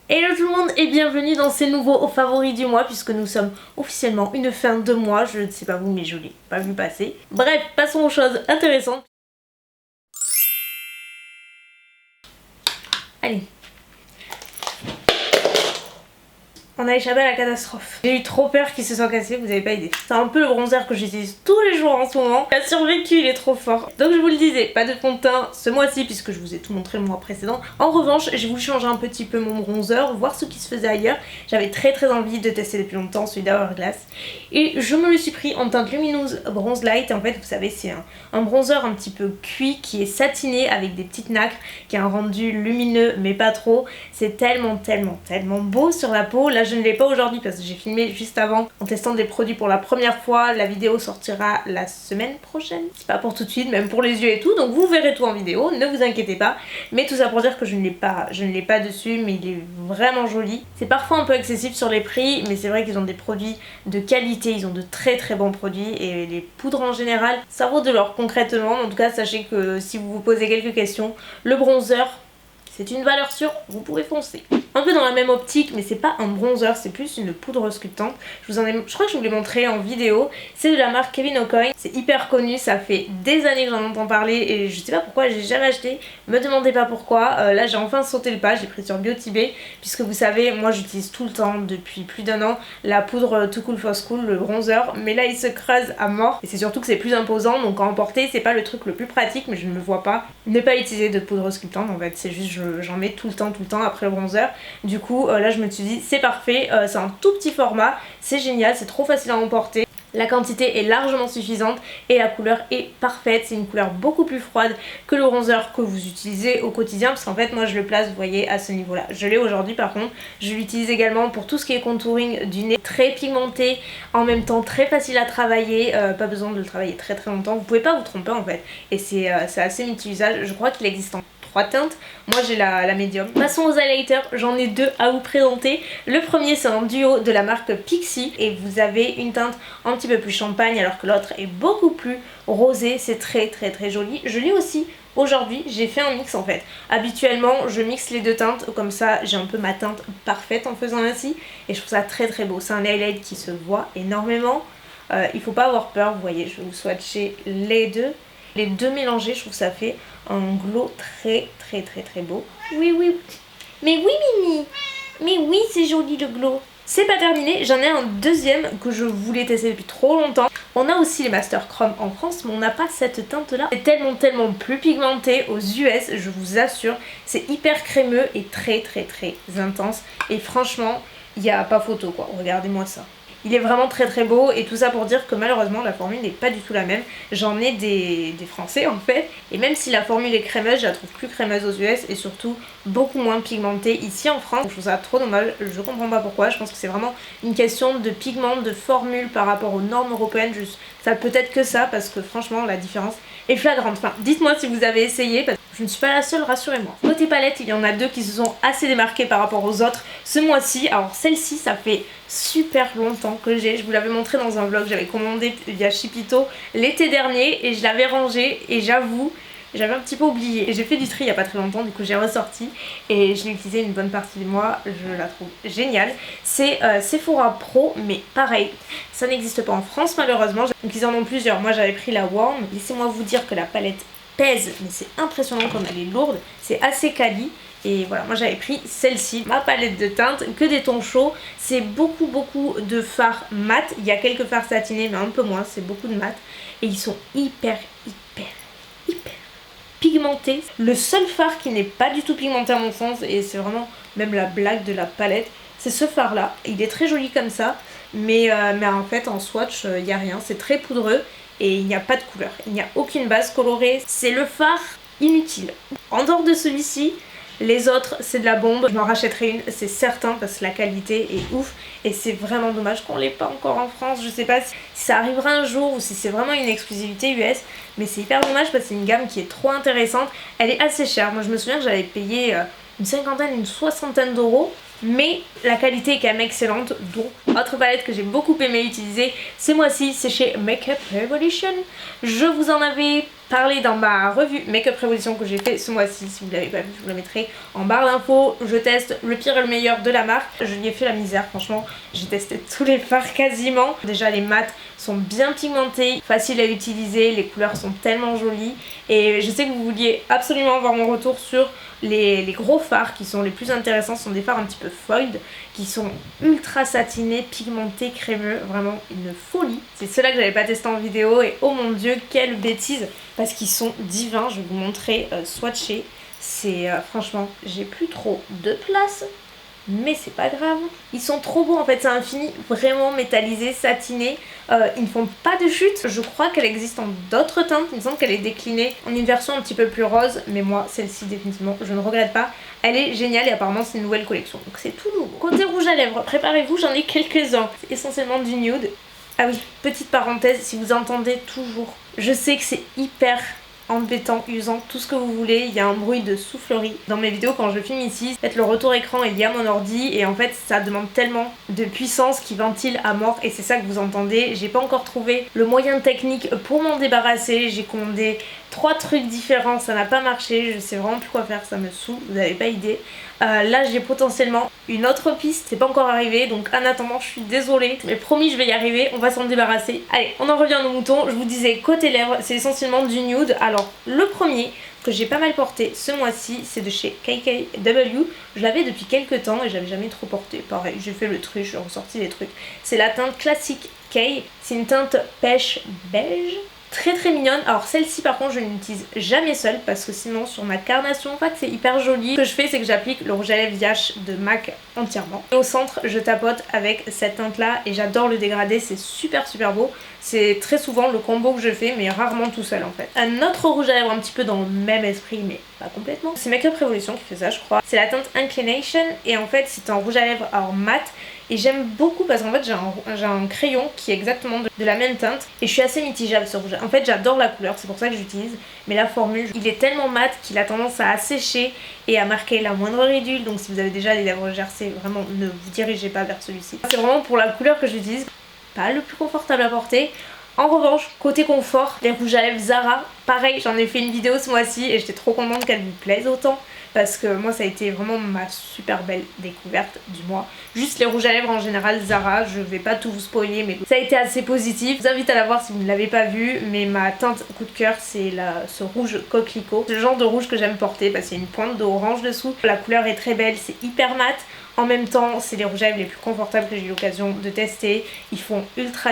Hello tout le monde et bienvenue dans ces nouveaux favoris du mois puisque nous sommes officiellement une fin de mois, je ne sais pas vous mais je l'ai pas vu passer. Bref, passons aux choses intéressantes. Allez. On a échappé à la catastrophe. J'ai eu trop peur qu'il se soit cassé, vous avez pas idée. C'est un peu le bronzer que j'utilise tous les jours en ce moment. Il a survécu, il est trop fort. Donc je vous le disais, pas de fond de teint ce mois-ci puisque je vous ai tout montré le mois précédent. En revanche, j'ai voulu changer un petit peu mon bronzer, voir ce qui se faisait ailleurs. J'avais très envie de tester depuis longtemps celui d'Hourglass. Et je me le suis pris en teinte lumineuse Bronze Light. Et en fait, vous savez, c'est un bronzer un petit peu cuit qui est satiné avec des petites nacres, qui a un rendu lumineux mais pas trop. C'est tellement beau sur la peau. Là, je ne l'ai pas aujourd'hui parce que j'ai filmé juste avant en testant des produits pour la première fois. La vidéo sortira la semaine prochaine. C'est pas pour tout de suite, même pour les yeux et tout. Donc vous verrez tout en vidéo, ne vous inquiétez pas. Mais tout ça pour dire que je ne l'ai pas dessus, mais il est vraiment joli. C'est parfois un peu excessif sur les prix, mais c'est vrai qu'ils ont des produits de qualité. Ils ont de très bons produits et les poudres en général, ça vaut de l'or concrètement. En tout cas, sachez que si vous vous posez quelques questions, le bronzer, c'est une valeur sûre, vous pouvez foncer. Un peu dans la même optique, mais c'est pas un bronzer, c'est plus une poudre sculptante. Je crois que je vous l'ai montré en vidéo. C'est de la marque Kevyn Aucoin. C'est hyper connu, ça fait des années que j'en entends parler et je sais pas pourquoi, j'ai jamais acheté. Me demandez pas pourquoi. Là, j'ai enfin sauté le pas, j'ai pris sur Biotibé. Puisque vous savez, moi j'utilise tout le temps, depuis plus d'1 an, la poudre Too Cool For School, le bronzer. Mais là, il se creuse à mort. Et c'est surtout que c'est plus imposant, donc à emporter, c'est pas le truc le plus pratique, mais je ne me vois pas ne pas utiliser de poudre sculptante. En fait, c'est juste, j'en mets tout le temps après le bronzer. Du coup là je me suis dit c'est parfait, c'est un tout petit format, c'est génial, c'est trop facile à emporter. La quantité est largement suffisante et la couleur est parfaite. C'est une couleur beaucoup plus froide que le bronzer que vous utilisez au quotidien parce qu'en fait moi je le place, vous voyez, à ce niveau là. Je l'ai aujourd'hui par contre. Je l'utilise également pour tout ce qui est contouring du nez, très pigmenté, en même temps très facile à travailler, pas besoin de le travailler très longtemps. Vous pouvez pas vous tromper en fait et c'est assez multi-usage. Je crois qu'il existe en 3 teintes, moi j'ai la médium. Passons aux highlighters, j'en ai 2 à vous présenter. Le premier c'est un duo de la marque Pixi et vous avez une teinte un petit peu plus champagne alors que l'autre est beaucoup plus rosé. C'est très joli. Je l'ai aussi aujourd'hui, j'ai fait un mix en fait. Habituellement je mixe les deux teintes, comme ça j'ai un peu ma teinte parfaite en faisant ainsi et je trouve ça très beau. C'est un highlight qui se voit énormément, il faut pas avoir peur, vous voyez, je vais vous swatcher les deux. Les deux mélangés, je trouve que ça fait un glow très beau. Oui. Mais oui Mimi. Mais oui, c'est joli le glow. C'est pas terminé, j'en ai un deuxième que je voulais tester depuis trop longtemps. On a aussi les Master Chrome en France, mais on n'a pas cette teinte là. C'est tellement plus pigmenté aux US, je vous assure. C'est hyper crémeux et très intense. Et franchement, il n'y a pas photo quoi, regardez-moi ça. Il est vraiment très beau et tout ça pour dire que malheureusement la formule n'est pas du tout la même. J'en ai des français en fait et même si la formule est crémeuse, je la trouve plus crémeuse aux US et surtout beaucoup moins pigmentée ici en France. Je trouve ça trop dommage, je comprends pas pourquoi. Je pense que c'est vraiment une question de pigment, de formule par rapport aux normes européennes. Ça peut être que ça parce que franchement la différence est flagrante. Enfin, dites-moi si vous avez essayé parce que je ne suis pas la seule, rassurez-moi. Côté palette, il y en a 2 qui se sont assez démarquées par rapport aux autres ce mois-ci. Alors celle-ci, ça fait super longtemps que j'ai. Je vous l'avais montré dans un vlog, j'avais commandé via Shipito l'été dernier et je l'avais rangée et j'avoue, j'avais un petit peu oublié. Et j'ai fait du tri il n'y a pas très longtemps, du coup j'ai ressorti et je l'ai utilisé une bonne partie du mois. Je la trouve géniale. C'est Sephora Pro, mais pareil, ça n'existe pas en France malheureusement. Donc ils en ont plusieurs. Moi j'avais pris la Warm. Laissez-moi vous dire que la palette pèse, mais c'est impressionnant comme elle est lourde. C'est assez quali. Et voilà, moi j'avais pris celle-ci, ma palette de teintes, que des tons chauds. C'est beaucoup de fards mat. Il y a quelques fards satinés, mais un peu moins, c'est beaucoup de mat. Et ils sont hyper pigmentés. Le seul fard qui n'est pas du tout pigmenté à mon sens, et c'est vraiment même la blague de la palette, c'est ce fard là. Il est très joli comme ça, mais en fait en swatch, il n'y a rien. C'est très poudreux et il n'y a pas de couleur. Il n'y a aucune base colorée. C'est le fard inutile. En dehors de celui-ci, les autres c'est de la bombe, je m'en rachèterai une, c'est certain parce que la qualité est ouf et c'est vraiment dommage qu'on l'ait pas encore en France. Je sais pas si ça arrivera un jour ou si c'est vraiment une exclusivité US, mais c'est hyper dommage parce que c'est une gamme qui est trop intéressante. Elle est assez chère, moi je me souviens que j'avais payé une 50aine, une 60aine d'euros. mais la qualité est quand même excellente. Donc autre palette que j'ai beaucoup aimé utiliser ce mois-ci, c'est chez Makeup Revolution. Je vous en avais parlé dans ma revue Makeup Revolution que j'ai fait ce mois-ci. Si vous ne l'avez pas vu, je vous la mettrai en barre d'infos. Je teste le pire et le meilleur de la marque. Je lui ai fait la misère, franchement. J'ai testé tous les fards quasiment. Déjà les mats sont bien pigmentés, faciles à utiliser, les couleurs sont tellement jolies. Et je sais que vous vouliez absolument avoir mon retour sur les gros fards qui sont les plus intéressants. Ce sont des fards un petit peu foiled, qui sont ultra satinés, pigmentés, crémeux, vraiment une folie. C'est ceux-là que j'avais pas testé en vidéo et oh mon dieu, quelle bêtise, parce qu'ils sont divins. Je vais vous montrer swatcher. C'est franchement, j'ai plus trop de place, mais c'est pas grave. Ils sont trop beaux en fait, c'est un fini vraiment métallisé, satiné. Ils ne font pas de chute. Je crois qu'elle existe en d'autres teintes. Il me semble qu'elle est déclinée en une version un petit peu plus rose, mais moi celle-ci définitivement je ne regrette pas. Elle est géniale et apparemment c'est une nouvelle collection, donc c'est tout nouveau. Côté rouge à lèvres, préparez-vous, j'en ai quelques-uns. C'est essentiellement du nude. Ah oui, petite parenthèse, si vous entendez toujours, je sais que c'est hyper embêtant, usant, tout ce que vous voulez, il y a un bruit de soufflerie. Dans mes vidéos quand je filme ici, en fait, le retour écran est lié à mon ordi et en fait ça demande tellement de puissance qui ventile à mort et c'est ça que vous entendez. J'ai pas encore trouvé le moyen technique pour m'en débarrasser, j'ai commandé 3 trucs différents, ça n'a pas marché, je sais vraiment plus quoi faire, ça me saoule, vous n'avez pas idée. Là j'ai potentiellement une autre piste, c'est pas encore arrivé, donc en attendant je suis désolée, mais promis je vais y arriver, on va s'en débarrasser. Allez, on en revient à nos moutons. Je vous disais côté lèvres, c'est essentiellement du nude. Alors le premier que j'ai pas mal porté ce mois-ci, c'est de chez KKW. Je l'avais depuis quelques temps et j'avais jamais trop porté. Pareil, j'ai fait le truc, j'ai ressorti les trucs. C'est la teinte classique K, c'est une teinte pêche beige. Très très mignonne. Alors celle-ci par contre je ne l'utilise jamais seule parce que sinon sur ma carnation, en fait c'est hyper joli. Ce que je fais c'est que j'applique le rouge à lèvres Yash de MAC entièrement. Et au centre je tapote avec cette teinte là et j'adore le dégradé, c'est super beau. C'est très souvent le combo que je fais mais rarement tout seul en fait. Un autre rouge à lèvres un petit peu dans le même esprit mais pas complètement. C'est Makeup Revolution qui fait ça je crois. C'est la teinte Inclination et en fait c'est un rouge à lèvres alors mat. Et j'aime beaucoup parce qu'en fait j'ai un crayon qui est exactement de la même teinte et je suis assez mitigée avec ce rouge. En fait j'adore la couleur, c'est pour ça que j'utilise, mais la formule, il est tellement mat qu'il a tendance à assécher et à marquer la moindre ridule. Donc si vous avez déjà les lèvres gercées, vraiment ne vous dirigez pas vers celui-ci. C'est vraiment pour la couleur que j'utilise, pas le plus confortable à porter. En revanche, côté confort, les rouges à lèvres Zara, pareil, j'en ai fait une vidéo ce mois-ci et j'étais trop contente qu'elle vous plaise autant. Parce que moi ça a été vraiment ma super belle découverte du mois. Juste les rouges à lèvres en général Zara, je vais pas tout vous spoiler mais ça a été assez positif. Je vous invite à la voir si vous ne l'avez pas vu, mais ma teinte coup de cœur c'est ce rouge coquelicot. C'est le genre de rouge que j'aime porter parce qu'il y a une pointe d'orange dessous. La couleur est très belle, c'est hyper mat. En même temps c'est les rouges à lèvres les plus confortables que j'ai eu l'occasion de tester. Ils font ultra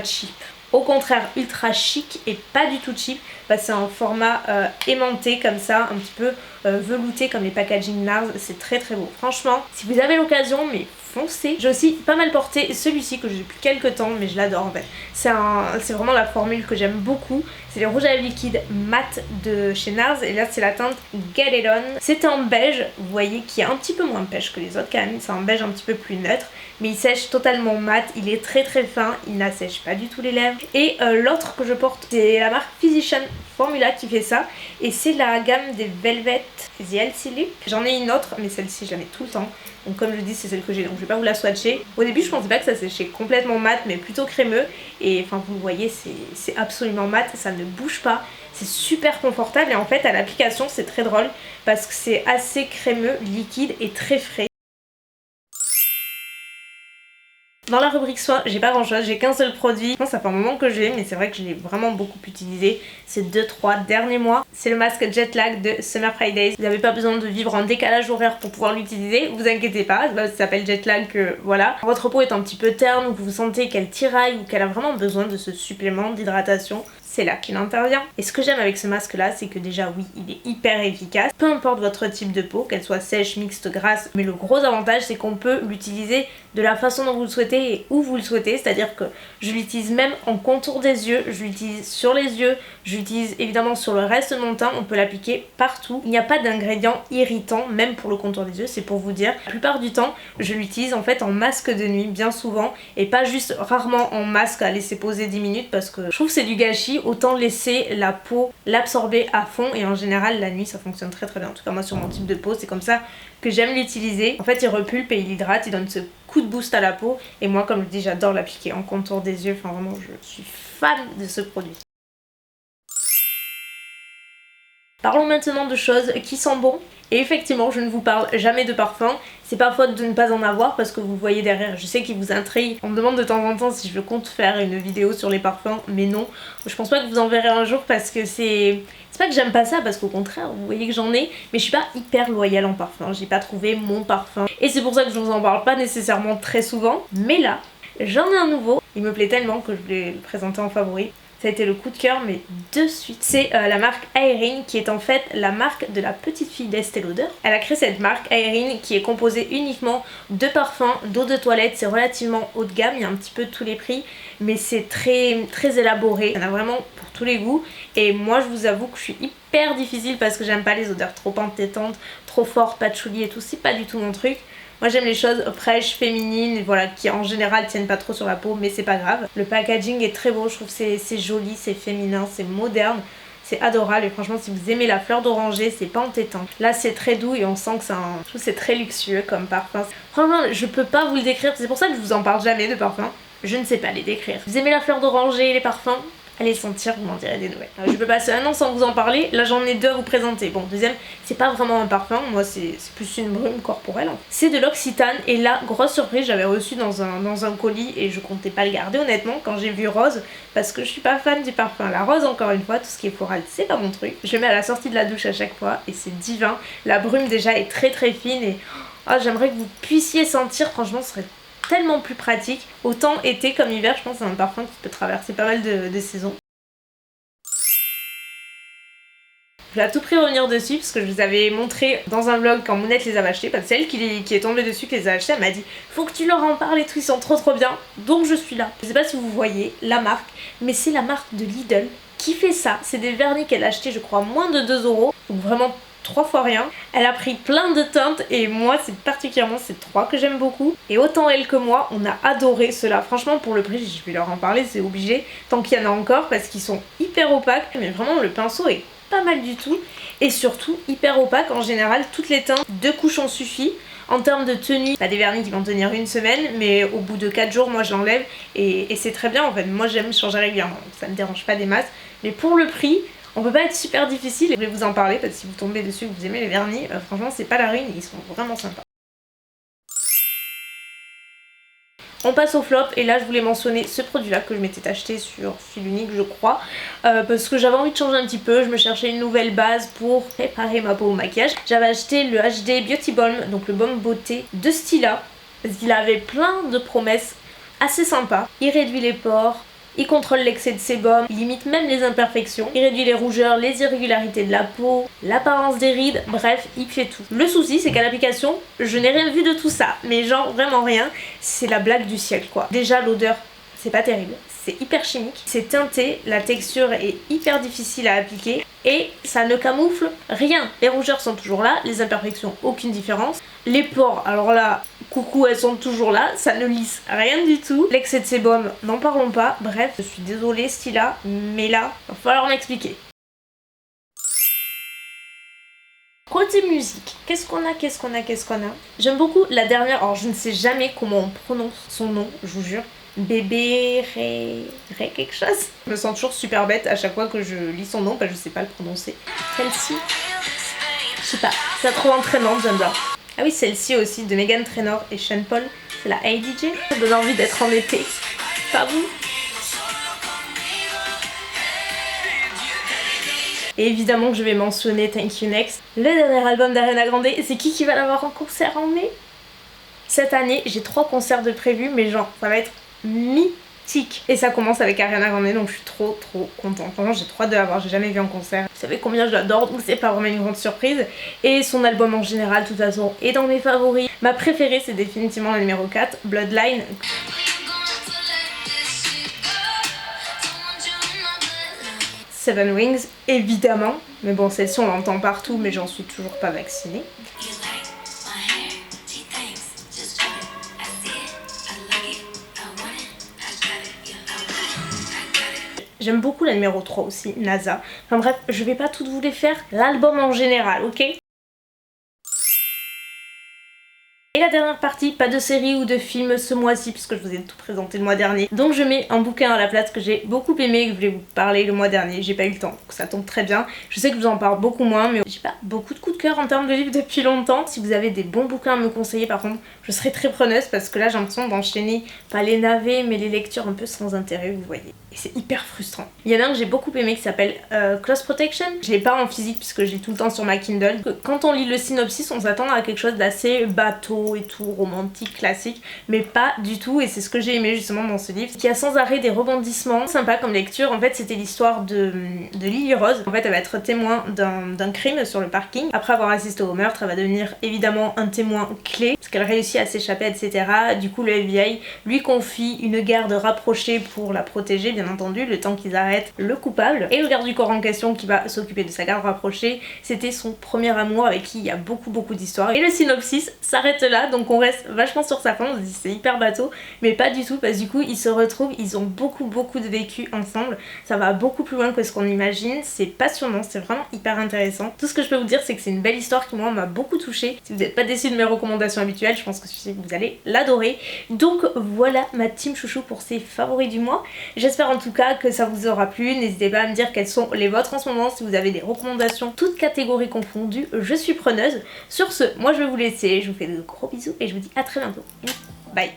cheap. Au contraire ultra chic et pas du tout cheap parce que c'est un format aimanté comme ça, un petit peu velouté comme les packaging NARS, c'est très beau. Franchement, si vous avez l'occasion, mais foncez. J'ai aussi pas mal porté celui-ci que j'ai depuis quelques temps mais je l'adore en fait. C'est vraiment la formule que j'aime beaucoup. C'est les rouges à lèvres liquides mat de chez NARS et là c'est la teinte Get It On. C'est un beige, vous voyez, qui est un petit peu moins pêche que les autres quand même. C'est un beige un petit peu plus neutre mais il sèche totalement mat, il est très fin, il n'assèche pas du tout les lèvres. Et l'autre que je porte c'est la marque Physician Formula qui fait ça et c'est la gamme des Velvet The LC Lip. J'en ai une autre mais celle-ci je la mets tout le temps. Donc comme je dis c'est celle que j'ai, donc je vais pas vous la swatcher. Au début je pensais pas que ça séchait complètement mat mais plutôt crémeux et enfin vous le voyez c'est absolument mat, ça ne bouge pas, c'est super confortable et en fait à l'application c'est très drôle parce que c'est assez crémeux, liquide et très frais. Dans la rubrique soins, j'ai pas grand chose, j'ai qu'un seul produit. Je pense que ça fait un moment que je l'ai, mais c'est vrai que je l'ai vraiment beaucoup utilisé ces 2-3 derniers mois. C'est le masque Jet Lag de Summer Fridays. Vous n'avez pas besoin de vivre en décalage horaire pour pouvoir l'utiliser, vous inquiétez pas, ça s'appelle Jet Lag que voilà. Votre peau est un petit peu terne ou que vous sentez qu'elle tiraille ou qu'elle a vraiment besoin de ce supplément d'hydratation, c'est là qu'il intervient. Et ce que j'aime avec ce masque là, c'est que déjà oui, il est hyper efficace, peu importe votre type de peau, qu'elle soit sèche, mixte, grasse, mais le gros avantage c'est qu'on peut l'utiliser de la façon dont vous le souhaitez et où vous le souhaitez, c'est-à-dire que je l'utilise même en contour des yeux, je l'utilise sur les yeux, je l'utilise évidemment sur le reste de mon teint, on peut l'appliquer partout. Il n'y a pas d'ingrédients irritants, même pour le contour des yeux, c'est pour vous dire. La plupart du temps, je l'utilise en fait en masque de nuit, bien souvent, et pas juste rarement en masque à laisser poser 10 minutes parce que je trouve que c'est du gâchis. autant laisser la peau l'absorber à fond et en général la nuit ça fonctionne très très bien. En tout cas moi sur mon type de peau c'est comme ça que j'aime l'utiliser. En fait il repulpe et il hydrate, il donne ce coup de boost à la peau et moi comme je dis j'adore l'appliquer en contour des yeux, enfin vraiment je suis fan de ce produit. Parlons maintenant de choses qui sentent bon. Et effectivement, je ne vous parle jamais de parfum. C'est pas faute de ne pas en avoir parce que vous voyez derrière, je sais qu'il vous intrigue. On me demande de temps en temps si je compte faire une vidéo sur les parfums, mais non. Je pense pas que vous en verrez un jour parce que c'est pas que j'aime pas ça, parce qu'au contraire, vous voyez que j'en ai, mais je suis pas hyper loyale en parfum. J'ai pas trouvé mon parfum. Et c'est pour ça que je vous en parle pas nécessairement très souvent. Mais là, j'en ai un nouveau. Il me plaît tellement que je voulais le présenter en favori. Ça a été le coup de cœur, mais de suite. C'est la marque Aérine qui est en fait la marque de la petite fille d'Estée Lauder. Elle a créé cette marque Aérine qui est composée uniquement de parfums, d'eau de toilette. C'est relativement haut de gamme, il y a un petit peu de tous les prix, mais c'est très élaboré. Il y en a vraiment pour tous les goûts. Et moi je vous avoue que je suis hyper difficile parce que j'aime pas les odeurs trop entêtantes, trop fortes, patchouli et tout. C'est pas du tout mon truc. Moi j'aime les choses fraîches, féminines, voilà, qui en général tiennent pas trop sur la peau, mais c'est pas grave. Le packaging est très beau, je trouve que c'est joli, c'est féminin, c'est moderne, c'est adorable. Et franchement si vous aimez la fleur d'oranger, c'est pas entêtant. Là c'est très doux et on sent que je trouve que c'est très luxueux comme parfum. Franchement je peux pas vous le décrire, c'est pour ça que je vous en parle jamais de parfum. Je ne sais pas les décrire. Vous aimez la fleur d'oranger et les parfums ? Allez sentir, vous m'en direz des nouvelles. Je peux passer un an sans vous en parler, là j'en ai deux à vous présenter. Bon, deuxième, c'est pas vraiment un parfum, moi c'est plus une brume corporelle. C'est de l'Occitane et là, grosse surprise, j'avais reçu dans un colis et je comptais pas le garder honnêtement quand j'ai vu rose, parce que je suis pas fan du parfum. La rose encore une fois, tout ce qui est floral, c'est pas mon truc. Je le mets à la sortie de la douche à chaque fois et c'est divin. La brume déjà est très fine et oh, j'aimerais que vous puissiez sentir, franchement ce serait tellement plus pratique. Autant été comme hiver, je pense que c'est un parfum qui peut traverser pas mal de saisons. Je vais à tout prix revenir dessus parce que je vous avais montré dans un vlog quand Mounette les avait achetés, parce que c'est elle qui est tombée dessus, qui les a achetés. Elle m'a dit faut que tu leur en parles et tout, ils sont trop bien, donc je suis là. Je sais pas si vous voyez la marque, mais c'est la marque de Lidl qui fait ça. C'est des vernis qu'elle a acheté je crois moins de 2 €, donc vraiment 3 fois rien. Elle a pris plein de teintes et moi c'est particulièrement ces 3 que j'aime beaucoup. Et autant elle que moi on a adoré cela. Franchement pour le prix je vais leur en parler, c'est obligé, tant qu'il y en a encore parce qu'ils sont hyper opaques. Mais vraiment le pinceau est pas mal du tout et surtout hyper opaque. En général toutes les teintes, 2 couches en suffit. En termes de tenue, pas des vernis qui vont tenir une semaine, mais au bout de 4 jours moi je l'enlève et c'est très bien en fait. Moi j'aime changer régulièrement, donc ça me dérange pas des masses, mais pour le prix on peut pas être super difficile. Je voulais vous en parler parce que si vous tombez dessus, que vous aimez les vernis, franchement c'est pas la ruine, ils sont vraiment sympas. On passe au flop et là je voulais mentionner ce produit là que je m'étais acheté sur fil unique je crois, parce que j'avais envie de changer un petit peu. Je me cherchais une nouvelle base pour préparer ma peau au maquillage. J'avais acheté le HD Beauty Balm, donc le baume beauté de Stila, parce qu'il avait plein de promesses assez sympas. Il réduit les pores, il contrôle l'excès de sébum, il limite même les imperfections, il réduit les rougeurs, les irrégularités de la peau, l'apparence des rides, bref, il fait tout. Le souci, c'est qu'à l'application, je n'ai rien vu de tout ça, mais genre vraiment rien. C'est la blague du siècle quoi. Déjà l'odeur, c'est pas terrible, c'est hyper chimique, c'est teinté, la texture est hyper difficile à appliquer et ça ne camoufle rien. Les rougeurs sont toujours là, les imperfections, aucune différence. Les pores, alors là, coucou, elles sont toujours là, ça ne lisse rien du tout. L'excès de sébum, n'en parlons pas. Bref, je suis désolée Stila, mais là, il va falloir m'expliquer. Côté musique, qu'est-ce qu'on a? J'aime beaucoup la dernière, alors je ne sais jamais comment on prononce son nom, je vous jure. Bébé Ré quelque chose. Je me sens toujours super bête à chaque fois que je lis son nom parce que je sais pas le prononcer. Celle-ci, je sais pas, c'est trop entraînante, j'aime bien. Ah oui, celle-ci aussi de Meghan Trainor et Sean Paul, c'est la Hey DJ. Ça donne envie d'être en été, pas vous? Et évidemment que je vais mentionner Thank You Next, le dernier album d'Ariana Grande. Et c'est qui va l'avoir en concert en mai? Cette année, j'ai 3 concerts de prévus, mais genre, ça va être mythique. Et ça commence avec Ariana Grande, donc je suis trop contente. Franchement, j'ai trop hâte de la voir, j'ai jamais vu en concert. Vous savez combien je l'adore, donc c'est pas vraiment une grande surprise. Et son album en général, de toute façon, est dans mes favoris. Ma préférée, c'est définitivement la numéro 4, Bloodline. Seven Wings, évidemment. Mais bon, celle-ci, on l'entend partout, mais j'en suis toujours pas vaccinée. J'aime beaucoup la numéro 3 aussi, NASA. Enfin bref, je vais pas toutes vous les faire, l'album en général, ok? Et la dernière partie, pas de série ou de film ce mois-ci puisque je vous ai tout présenté le mois dernier. Donc je mets un bouquin à la place que j'ai beaucoup aimé et que je voulais vous parler le mois dernier. J'ai pas eu le temps, donc ça tombe très bien. Je sais que je vous en parle beaucoup moins, mais j'ai pas beaucoup de coups de cœur en termes de livres depuis longtemps. Si vous avez des bons bouquins à me conseiller par contre, je serais très preneuse parce que là j'ai l'impression d'enchaîner pas les navets mais les lectures un peu sans intérêt, vous voyez. Et c'est hyper frustrant. Il y en a un que j'ai beaucoup aimé qui s'appelle Close Protection. Je l'ai pas en physique puisque je lis tout le temps sur ma Kindle. Quand on lit le synopsis, on s'attend à quelque chose d'assez bateau et tout, romantique, classique, mais pas du tout, et c'est ce que j'ai aimé justement dans ce livre, qui a sans arrêt des rebondissements sympa comme lecture. En fait c'était l'histoire de Lily Rose. En fait elle va être témoin d'un crime sur le parking. Après avoir assisté au meurtre, elle va devenir évidemment un témoin clé, parce qu'elle réussit à s'échapper, etc. Du coup le FBI lui confie une garde rapprochée pour la protéger, bien entendu, le temps qu'ils arrêtent le coupable. Et le garde du corps en question qui va s'occuper de sa garde rapprochée, c'était son premier amour avec qui il y a beaucoup d'histoires. Et le synopsis s'arrête là, donc on reste vachement sur sa fin, on se dit c'est hyper bateau, mais pas du tout, parce que du coup ils se retrouvent, ils ont beaucoup de vécu ensemble, ça va beaucoup plus loin que ce qu'on imagine, c'est passionnant, c'est vraiment hyper intéressant. Tout ce que je peux vous dire c'est que c'est une belle histoire qui moi m'a beaucoup touchée. Si vous n'êtes pas déçus de mes recommandations habituelles, je pense que vous allez l'adorer. Donc voilà ma team chouchou pour ces favoris du mois. J'espère en tout cas que ça vous aura plu, n'hésitez pas à me dire quels sont les vôtres en ce moment, si vous avez des recommandations, toutes catégories confondues, je suis preneuse. Sur ce, moi je vais vous laisser, je vous fais de gros bisous et je vous dis à très bientôt. Bye.